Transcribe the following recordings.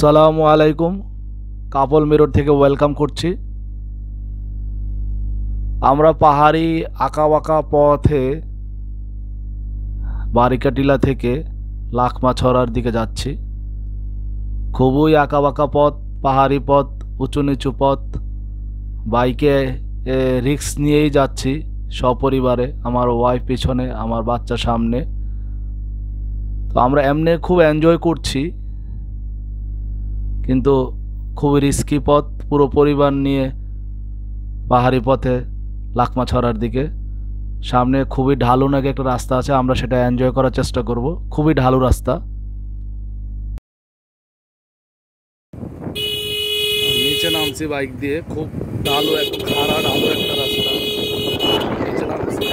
আসসালামু আলাইকুম। কাপল মিরর থেকে ওয়েলকাম করছি। আমরা পাহাড়ি আঁকাবাঁকা পথে বারিকাটিলা থেকে লাকমাছড়ার দিকে যাচ্ছি। খুবই আঁকাবাঁকা পথ, পাহাড়ি পথ, উঁচু নিচু পথ। বাইকে রিস্ক নিয়েই যাচ্ছি সপরিবারে, আমার ওয়াইফ পিছনে, আমার বাচ্চা সামনে। তো আমরা এমনি খুব এনজয় করছি, কিন্তু খুবই রিস্কি পথ। পুরো পরিবার নিয়ে পাহাড়ি পথে লাকমাছড়ার দিকে। সামনে খুবই ঢালু নাকি একটা রাস্তা আছে, আমরা সেটা এনজয় করার চেষ্টা করব। খুবই ঢালু রাস্তা। নিচে নামছি বাইক দিয়ে, খুব ঢালু, একটু খাড়া ঢালু একটা রাস্তা। নিচে নামছি।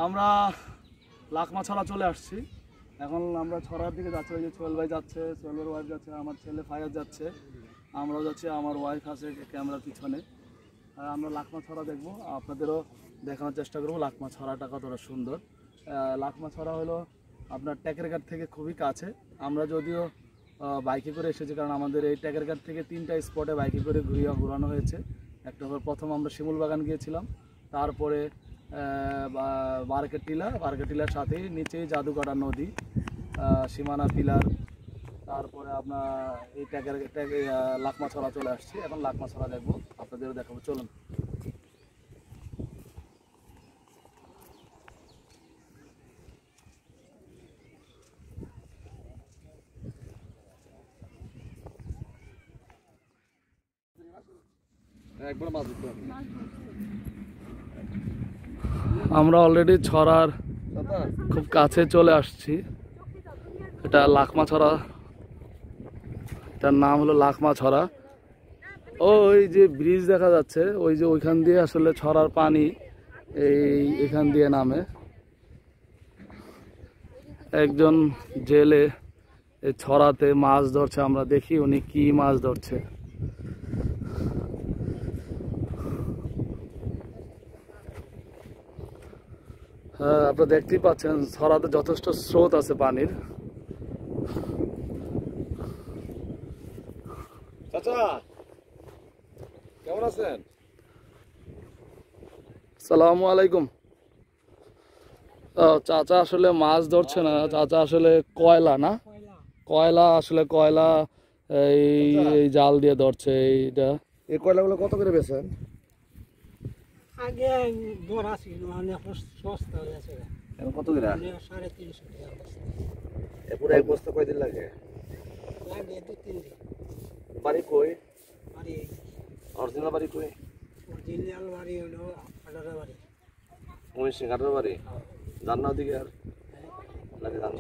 আমরা লাকমাছড়া চলে আসছি। এখন আমরা ছড়ার দিকে যাচ্ছি। ওই যে সোহেল ভাই যাচ্ছে, সোহেলের ওয়াইফ যাচ্ছে, আমার ছেলে ফায়াজ যাচ্ছে, আমরাও যাচ্ছি, আমার ওয়াইফ আছে ক্যামেরার পিছনে। আমরা লাকমাছড়া দেখবো, আপনাদেরও দেখানোর চেষ্টা করবো লাকমাছড়াটা কতটা সুন্দর। লাকমাছড়া হলো আপনার ট্যাকেরঘাট থেকে খুবই কাছে। আমরা যদিও বাইকে করে এসেছি, কারণ আমাদের এই ট্যাকেরঘাট থেকে 3টা স্পটে বাইকে করে ঘোরানো হয়েছে। একটা প্রথম আমরা শিমুল বাগান গিয়েছিলাম, তারপরে বারকাটিলার সাথেই নিচেই জাদুকাটা নদী, সীমানা পিলার, তারপরে আপনার এই লাকমাছড়া চলে আসছি। এখন লাকমাছড়া দেখবো, আপনাদেরও দেখাবো, চলুন। আমরা অলরেডি ছড়ার খুব কাছে চলে আসছি। এটা লাকমাছড়া, এটার নাম হলো লাকমাছড়া। ওই যে ব্রিজ দেখা যাচ্ছে, ওই যে ওইখান দিয়ে আসলে ছড়ার পানি এখান দিয়ে নামে। একজন জেলে এই ছড়াতে মাছ ধরছে, আমরা দেখি উনি কি মাছ ধরছে। হ্যাঁ, আপনারা দেখতেই পাচ্ছেন ছড়াতে যথেষ্ট স্রোত আছে পানির। চাচা কেমন আছেন? আসসালামু আলাইকুম। চাচা আসলে মাছ ধরছে না, চাচা আসলে কয়লা আসলে কয়লা এই জাল দিয়ে ধরছে। এইটা এই কয়লাগুলো কত করে বেচেন? আগে দর আছিল, এখন সস্তা হয়ে আছে। এখন কত করে? 350 টাকা বস্তা। পুরো এক বস্তা কয়দিন লাগে? লাগে 2-3 দিন। বাড়ি কই? বাড়ি অরিজিনাল বাড়ি কই? অরিজিনাল বাড়ি হলো আডারা বাড়ি। ময়মনসিংহের বাড়ি? জান্নাত দিকে আর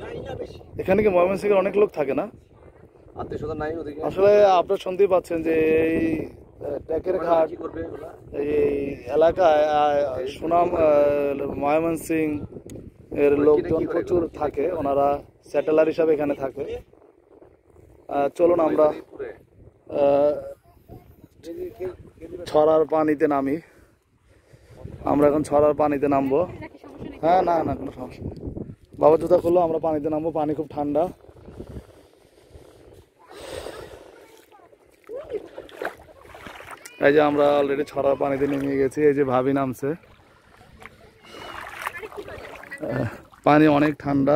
যাই না বেশি। এখানে কি ময়মনসিংহের অনেক লোক থাকে না? আত্মীয় স্বজন নাই ওদিকে? আসলে আপনারা শুনতেই পাচ্ছেন যে এই ট্যাকের ঘাট কি করবে এগুলা? এই এলাকায় সুনাম ময়মনসিং এর লোকজন প্রচুর থাকে, ওনারা সেটেলার হিসাবে এখানে থাকে। চলুন আমরা পুরে ছড়ার পানিতে নামি। আমরা এখন ছড়ার পানিতে নামবো। হ্যাঁ, না না কোনো সমস্যা নেই। বাবা জুতা খুললো, আমরা পানিতে নামবো। পানি খুব ঠান্ডা। এই যে আমরা অলরেডি ছড়ার পানিতে নেমে গেছি। এই যে ভাবি নামছে। পানি অনেক ঠান্ডা,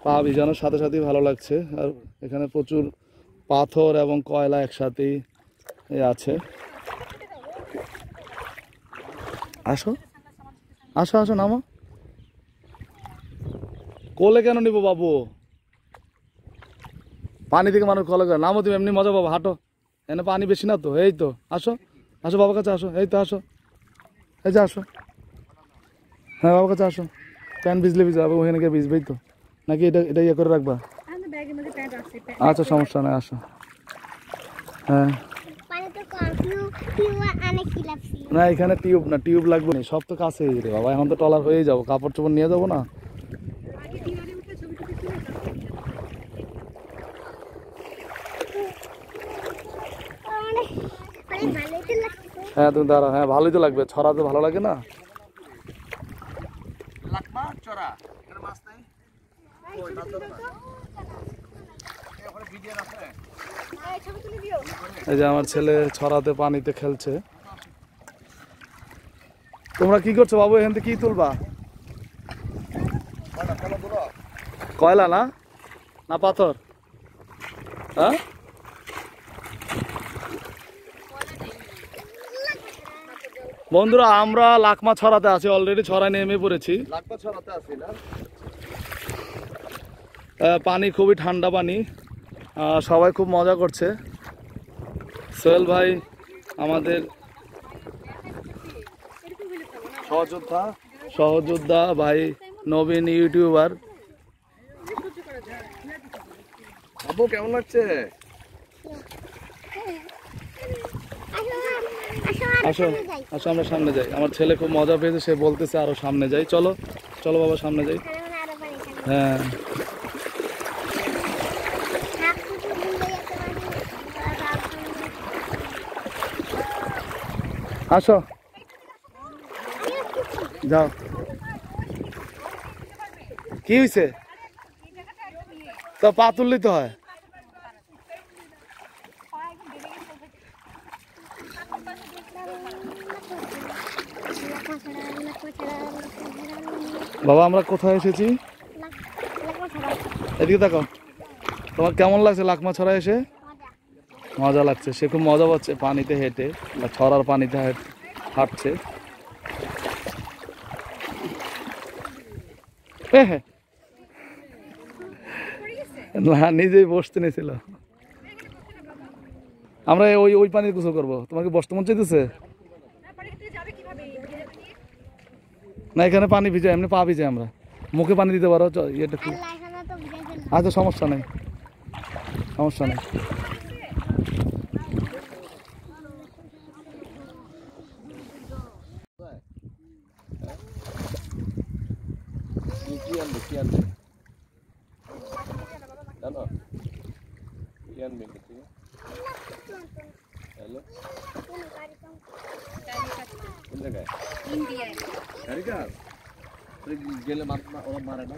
পা ভিজানোর সাথে সাথেই ভালো লাগছে। আর এখানে প্রচুর পাথর এবং কয়লা একসাথেই আছে। আসো আসো আসো, নামো। কোলে কেন নিবো বাবু? পানি থেকে মানুষ কোলে করে নামো, তুমি এমনি মজা পাবো। হাঁটো, এনে পানি বেশি না তো। এই তো আসো আসো, বাবার কাছে আসো। এই তো আসো, এই যে আসো। হ্যাঁ, বাবার কাছে আসো। প্যান্ট ভিজলে ভিজাবে, ওখানে গিয়ে ভিজবেই তো নাকি? এটা এটা ইয়ে করে রাখবা? আচ্ছা, সমস্যা নেই, আসো। হ্যাঁ, না এখানে টিউব না, টিউব লাগবে না, সব তো কাছে রে বাবা। এখন তো টলার হয়ে যাবো, কাপড় চোপড় নিয়ে যাবো না। হ্যাঁ তুমি দাঁড়াও। হ্যাঁ, ভালোই তো লাগবে, ছড়াতে ভালো লাগে না? লাকমা চড়া এখানে মাছ নাই? ওই না তো না এখানে ভিডিও আছে। এই যে আমার ছেলে ছড়াতে পানিতে খেলছে। তোমরা কি করছো বাবু? এখান থেকে কি তুলবা? কয়লা না না পাথর? হ্যাঁ, বন্ধুরা আমরা লাকমা ছড়াতে আছি, অলরেডি ছড়ায় নেমে পড়েছি। লাকমা চড়াতে আছি না? পানি খুবই ঠান্ডা পানি। সবাই খুব মজা করছে। সোহেল ভাই আমাদের সহযোদ্ধা ভাই, নবীন ইউটিউবার। আবু কেমন লাগছে? আসো আসো, আমরা সামনে যাই। আমার ছেলে খুব মজা পেয়েছে, সে বলতেছে আরো সামনে যাই। চলো চলো বাবা, সামনে যাই। হ্যাঁ, আসো যাও। কি হয়েছে? তো পা তুললেই তো হয়। বাবা আমরা কোথায় এসেছি? এদিকে দেখো, তোমার কেমন লাগছে লাকমা ছড়া এসে? মজা লাগছে, সে খুব মজা পাচ্ছে পানিতে হেঁটে, বা ছড়ার পানিতে হাঁটছে। হ্যাঁ, না নিজেই বসতে নিয়েছিল। আমরা ওই ওই পানিতে গোসল করবো। তোমাকে বসতে মন চাইতেছে না? এখানে পানি ভিজে, এমনি পা ভিজে, আমরা মুখে পানি দিতে পারো। ইয়েটা আচ্ছা, সমস্যা নেই, সমস্যা নেই। কি আনবে কি আনবে জানো? কি আনবে কি? হ্যালো, কোন জায়গায়? ইন্ডিয়ায়। আমেরিকা? গেলে ওরা মারে না?